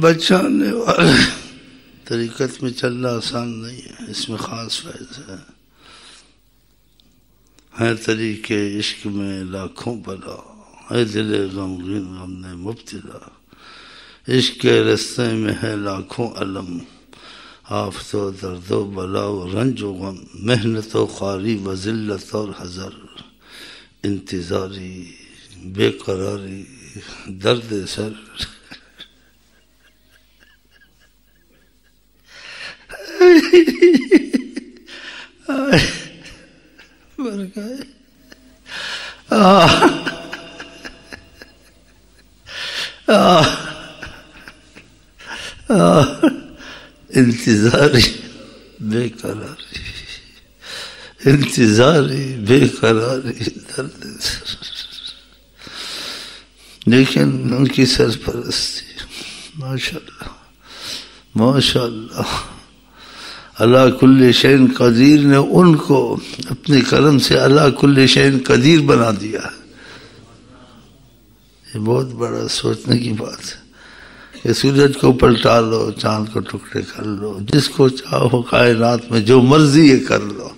بچانے والے. طریقت میں چلنا آسان نہیں ہے، اس میں خاص فائدہ ہے طریقے عشق میں لاکھوں بلا، اے دل غمگین غم نے مبتلا. عشق کے رستے میں ہے لاکھوں علم، آفت و درد و بلا و رنج و غم، محنت و خواری و ذلت اور حذر، انتظاری بے قراری درد سر. انتظاری بے قراری، انتظاری بے قراری درد سر. لیکن ان کی سرپرستی ماشاءاللہ ماشاءاللہ اللہ کل شیء قدیر نے ان کو اپنے کرم سے اللہ کل شیء قدیر بنا دیا. یہ بہت بڑا سوچنے کی بات ہے کہ سورج کو پلٹا لو، چاند کو ٹکڑے کر لو، جس کو چاہو کائنات میں جو مرضی یہ کر لو،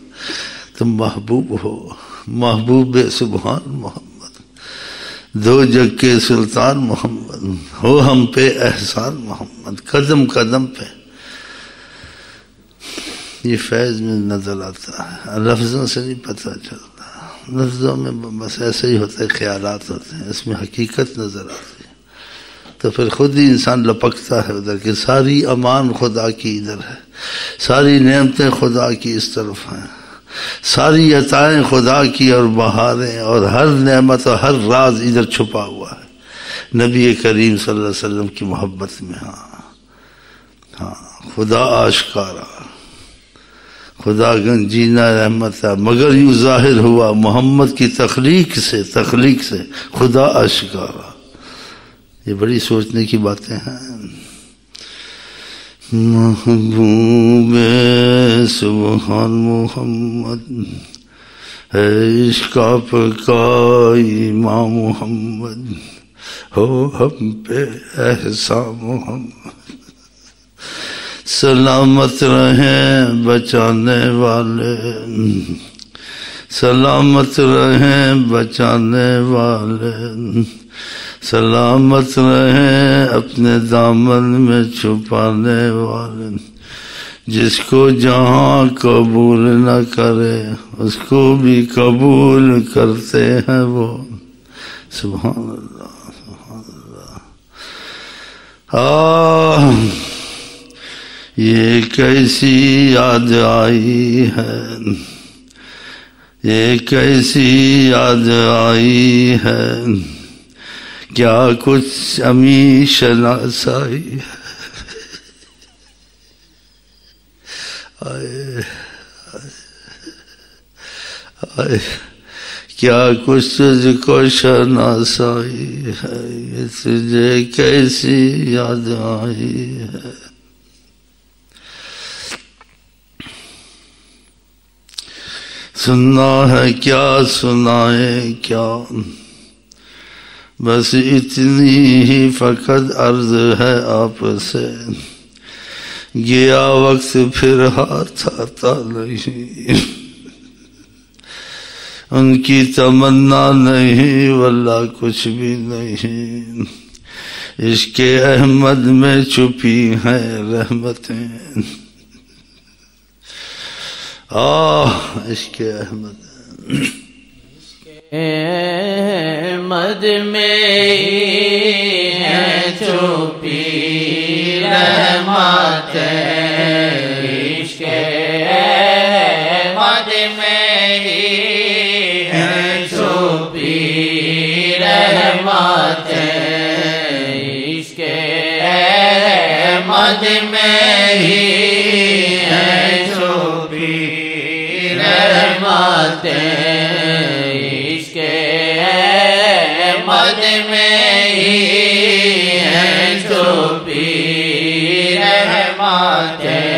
تم محبوب ہو، محبوب سبحان محمد، دو جگ کے سلطان محمد، ہو ہم پہ احسان محمد. قدم قدم پہ یہ فیض میں نظر آتا ہے، لفظوں سے نہیں پتہ چلتا، لفظوں میں بس ایسے ہی ہوتے ہیں، خیالات ہوتے ہیں، اس میں حقیقت نظر آتی ہے تو پھر خود ہی انسان لپکتا ہے ادھر کہ ساری امان خدا کی ادھر ہے، ساری نعمتیں خدا کی اس طرف ہیں، ساری عطائیں خدا کی اور بہاریں، اور ہر نعمت اور ہر راز ادھر چھپا ہوا ہے نبی کریم صلی اللہ علیہ وسلم کی محبت میں. ہاں خدا آشکارا، خدا گنجینا رحمت ہے، مگر یوں ظاہر ہوا محمد کی تخلیق سے خدا آشکارا. یہ بڑی سوچنے کی باتیں ہیں. محبوب سبحان محمد ہے عشق آپ کا امام محمد، ہو ہم پہ احسان محمد. سلامت رہیں بچانے والے، سلامت رہیں بچانے والے، سلامت رہیں اپنے دامن میں چھپانے والے. جس کو جہاں قبول نہ کرے اس کو بھی قبول کرتے ہیں وہ. سبحان اللہ سبحان اللہ. یہ کیسی یاد آئی ہے، یہ کیسی یاد آئی ہے، کیا کچھ امی شناسائی ہے. آئے کیا کچھ تجھ کو شناسائی ہے، یہ تجھے کیسی یاد آئی ہے. سننا ہے کیا سنائے کیا، بس اتنی ہی فقط عرض ہے آپ سے. گیا وقت پھر ہاتھ آتا نہیں، ان کی تمنا نہیں واللہ کچھ بھی نہیں. عشق احمد میں چھپی ہیں رحمتیں. عشق احمد، عشق احمد میں ہے چھپی رحمتیں. عشق احمد میں ہے چھپی رحمتیں. عشق احمد میں ہے چھپی رحمتیں. عشق احمد میں ہے چھپی رحمتیں.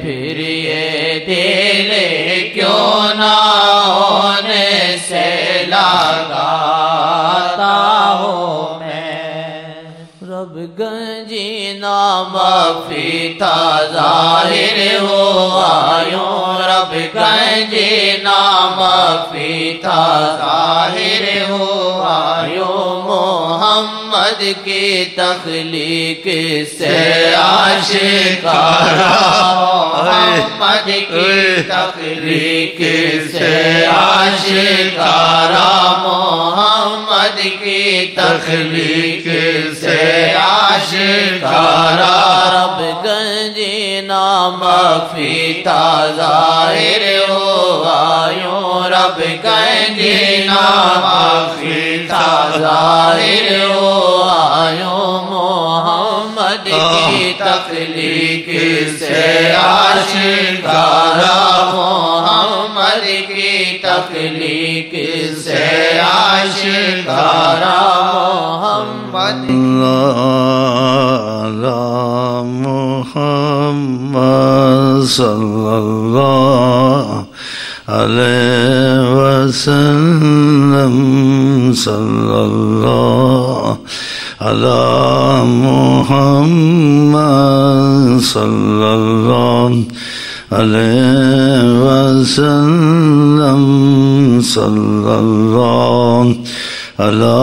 پھر یہ دل کیوں نہ ہونے سے لگاتا ہوں میں، رب گنجی جینا مخفی تھا ظاہر ہوا یوں رب کا جینا مخفی تھا ظاہر ہوا یوں محمد کی تخلیق سے آشکارا محمد کی تخلیق سے آشکارا محمد کی تخلیق سے آشکارا رب گنجینا مخفی تھا ظاہر ہوا یوں رب گنجینا مخفی تھا ظاہر ہوا یوں محمد کی تخلیق سے آشکارا محمد کی تخلیق سے آشکارا محمد محمد صلی اللہ علیہ وسلم صلی اللہ علی محمد صلی اللہ علیہ وسلم صلی اللہ علی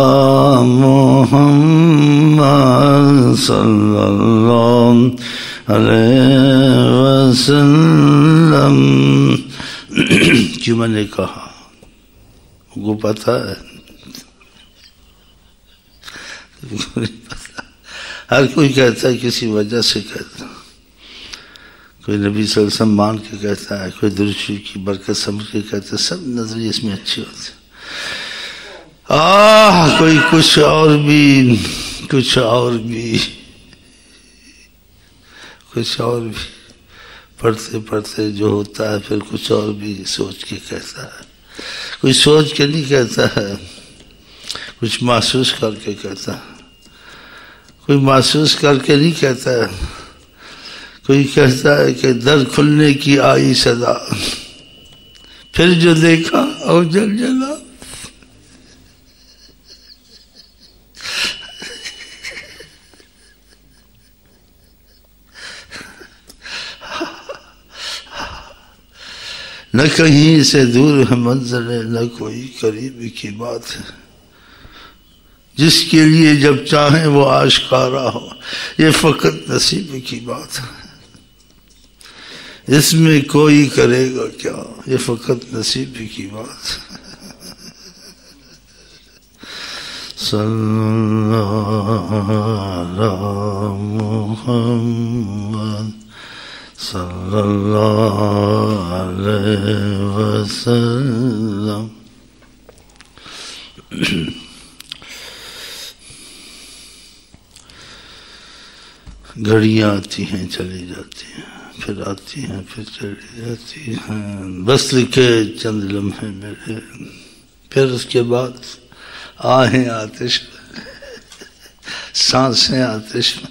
محمد صلی اللہ علیہ وسلم. کیوں میں نے کہا کو پتہ ہے ہر کوئی کہتا ہے کسی وجہ سے کہتا ہے. کوئی نبی صلی اللہ علیہ وسلم مان کے کہتا ہے, کوئی درود شریف کی برکت سمجھ کے کہتا ہے. سب نظریے اس میں اچھے ہوتے ہیں. کوئی کچھ اور بھی پڑھتے پڑھتے جو ہوتا ہے پھر کچھ اور بھی سوچ کے کہتا ہے. کوئی سوچ کے نہیں کہتا ہے, کچھ محسوس کر کے کہتا ہے. کوئی محسوس کر کے نہیں کہتا ہے. کوئی کہتا ہے کہ در کھلنے کی آئی صدا, پھر جو دیکھا اور جل جلا. نہ کہیں سے دور ہے منزل, نہ کوئی قریب کی بات ہے. جس کے لیے جب چاہیں وہ آشکارا ہو, یہ فقط نصیب کی بات ہے. اس میں کوئی کرے گا کیا, یہ فقط نصیب کی بات ہے. صلی اللہ علی محمد صلی اللہ علیہ وسلم. گھڑیاں آتی ہیں چلی جاتی ہیں, پھر آتی ہیں پھر چلی جاتی ہیں. بس لکھے چند لمحے میرے, پھر اس کے بعد آہیں آتش میں, سانسیں آتش میں.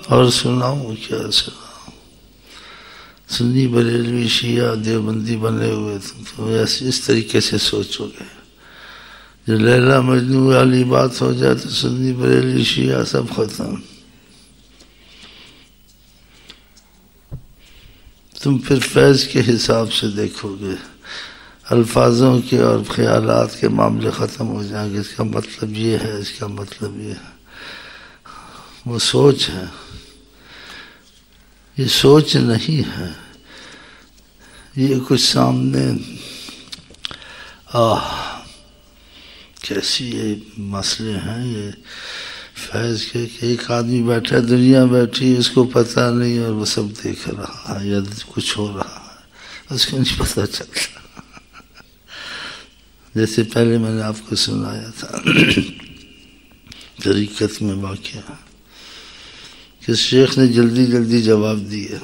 اور سناؤں کیا سناؤں. سنی بریلوی شیعہ دیوبندی بنے ہوئے تو اس طریقے سے سوچو گے. جو لیلا مجنون والی بات ہو جائے تو سنی بریلوی شیعہ سب ختم. تم پھر فیض کے حساب سے دیکھو گے, الفاظوں کے اور خیالات کے معاملے ختم ہو جائیں گے. اس کا مطلب یہ ہے, اس کا مطلب یہ ہے. وہ سوچ ہے, یہ سوچ نہیں ہے. یہ کچھ سامنے کیسی یہ مسئلے ہیں یہ فیض کے کہ ایک آدمی بیٹھا, دنیا بیٹھی, اس کو پتہ نہیں اور وہ سب دیکھ رہا ہے یا کچھ ہو رہا ہے, اس کو نہیں پتہ چلتا. جیسے پہلے میں نے آپ کو سنایا تھا طریقت میں واقعہ کہ شیخ نے جلدی جلدی جواب دیا.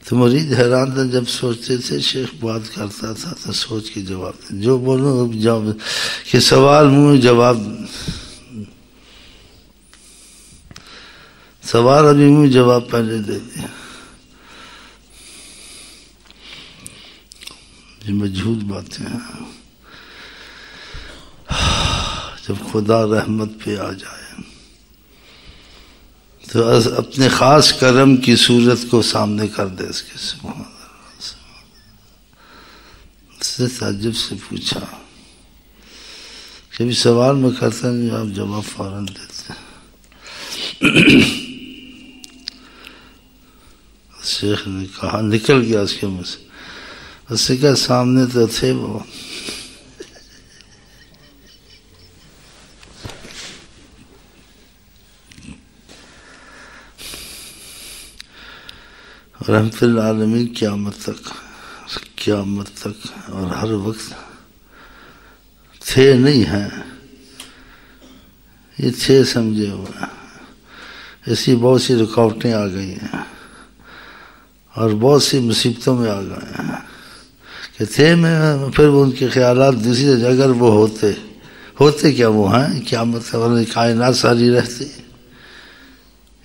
تو مرید حیران تھا, جب سوچتے تھے شیخ بات کرتا تھا تو سوچ کے جواب دے. جو بولو جواب کہ سوال منہ جواب, سوال ابھی منہ جواب پہلے دے دیا. یہ مجہود باتیں ہیں. جب خدا رحمت پہ آ جائے تو اپنے خاص کرم کی صورت کو سامنے کر دے اس کے. سبحان اللہ. اس نے تعجب سے پوچھا. کبھی سوال میں کرتا نہیں، آپ جواب فوراً دیتے ہیں. شیخ نے کہا، نکل گیا اس کے منہ سے. اس نے کہا سامنے تو تھے وہ. رحمت العالمین قیامت تک اور ہر وقت تھے نہیں ہیں، یہ تھے سمجھے ہوئے ہیں. ایسی بہت سی رکاوٹیں آ گئی ہیں اور بہت سی مصیبتوں میں آ گئے ہیں کہ تھے میں پھر ان کے خیالات دوسری جگہ. اگر وہ ہوتے کیا وہ ہیں قیامت ورنہ کائنات ساری رہتی.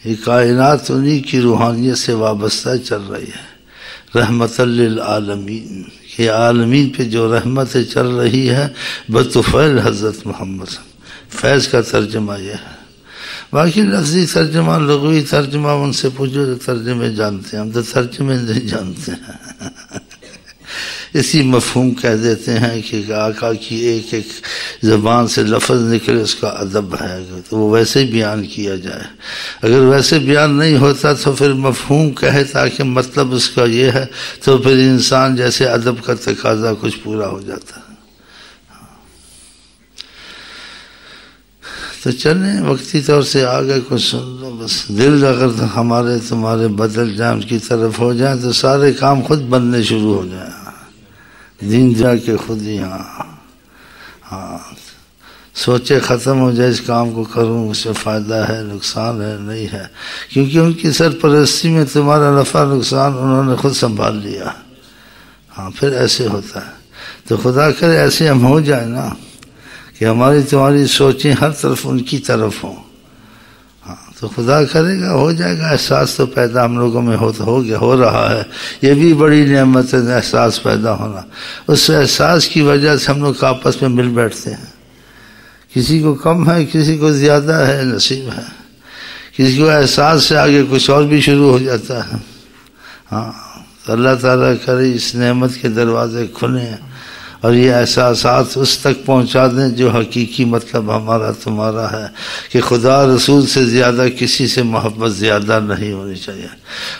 یہ کائنات انہی کی روحانیت سے وابستہ چل رہی ہے. رحمت للعالمین، یہ عالمین پہ جو رحمت چل رہی ہے بطفیل حضرت محمد. فیض کا ترجمہ یہ ہے. باقی لفظی ترجمہ، لغوی ترجمہ ان سے پوچھو جو ترجمے جانتے ہیں. ہم تو ترجمے نہیں جانتے ہیں. اسی مفہوم کہہ دیتے ہیں کہ آقا کی ایک ایک زبان سے لفظ نکلے اس کا ادب ہے، تو وہ ویسے ہی بیان کیا جائے. اگر ویسے بیان نہیں ہوتا تو پھر مفہوم کہے تاکہ مطلب اس کا یہ ہے، تو پھر انسان جیسے ادب کا تقاضا کچھ پورا ہو جاتا ہے. تو چلیں وقتی طور سے آگے کچھ سن لو بس. دل اگر ہمارے تمہارے بدل جائیں اس کی طرف ہو جائیں تو سارے کام خود بننے شروع ہو جائیں. دین جا کے خود ہی ہاں سوچے ختم ہو جائے اس کام کو کروں، اس سے فائدہ ہے نقصان ہے نہیں ہے، کیونکہ ان کی سرپرستی میں تمہارا نفع نقصان انہوں نے خود سنبھال لیا. ہاں پھر ایسے ہوتا ہے. تو خدا کرے ایسے ہم ہو جائیں نا کہ ہماری تمہاری سوچیں ہر طرف ان کی طرف ہوں. ہاں تو خدا کرے گا ہو جائے گا. احساس تو پیدا ہم لوگوں میں ہو رہا ہے. یہ بھی بڑی نعمت ہے احساس پیدا ہونا. اس احساس کی وجہ سے ہم لوگ آپس میں مل بیٹھتے ہیں. کسی کو کم ہے، کسی کو زیادہ ہے، نصیب ہے. کسی کو احساس سے آگے کچھ اور بھی شروع ہو جاتا ہے. ہاں تو اللہ تعالیٰ کرے اس نعمت کے دروازے کھلیں اور یہ احساسات اس تک پہنچا دیں جو حقیقی مطلب ہمارا تمہارا ہے کہ خدا رسول سے زیادہ کسی سے محبت زیادہ نہیں ہونی چاہیے.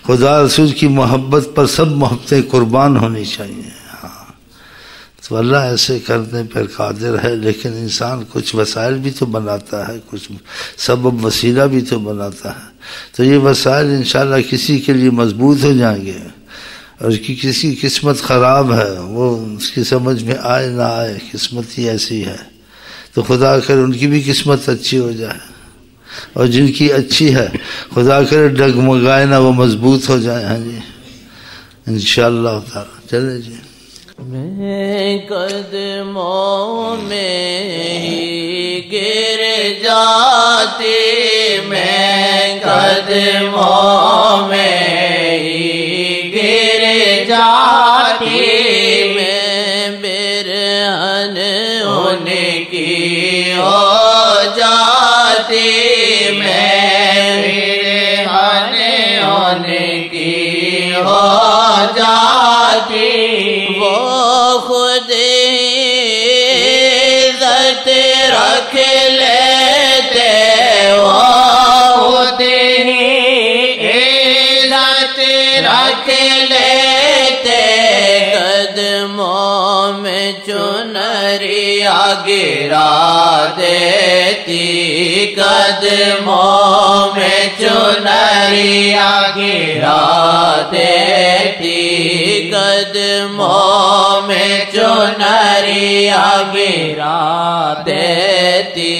خدا رسول کی محبت پر سب محبتیں قربان ہونی چاہیے. ہاں تو اللہ ایسے کرنے پر قادر ہے، لیکن انسان کچھ وسائل بھی تو بناتا ہے، کچھ سبب وسیلہ بھی تو بناتا ہے. تو یہ وسائل انشاءاللہ کسی کے لیے مضبوط ہو جائیں گے اور کسی کی قسمت خراب ہے وہ اس کی سمجھ میں آئے نہ آئے، قسمت ہی ایسی ہے. تو خدا کرے ان کی بھی قسمت اچھی ہو جائے، اور جن کی اچھی ہے خدا کرے ڈگمگائے نہ، وہ مضبوط ہو جائے. ہاں جی انشاءاللہ تعالی. چلے جی. میں قدموں میں ہی گر جاتی، میں قدموں میں ہی گر جاتی، میں برہن ان کی ہو جاتی، میں برہن ان کی ہو جاتی. وہ خود عزت رکھ لیتے، وہ خود عزت رکھ لیتے، قدموں میں چنریا گرا دیتی، قدموں میں چنریا گرا دیتی، قدموں میں چنریا گرا دیتی.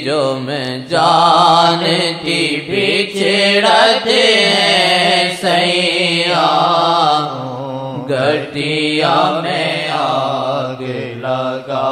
جو میں جانتی بچھڑتے ہیں سیاں، گٹیا میں آگ لگا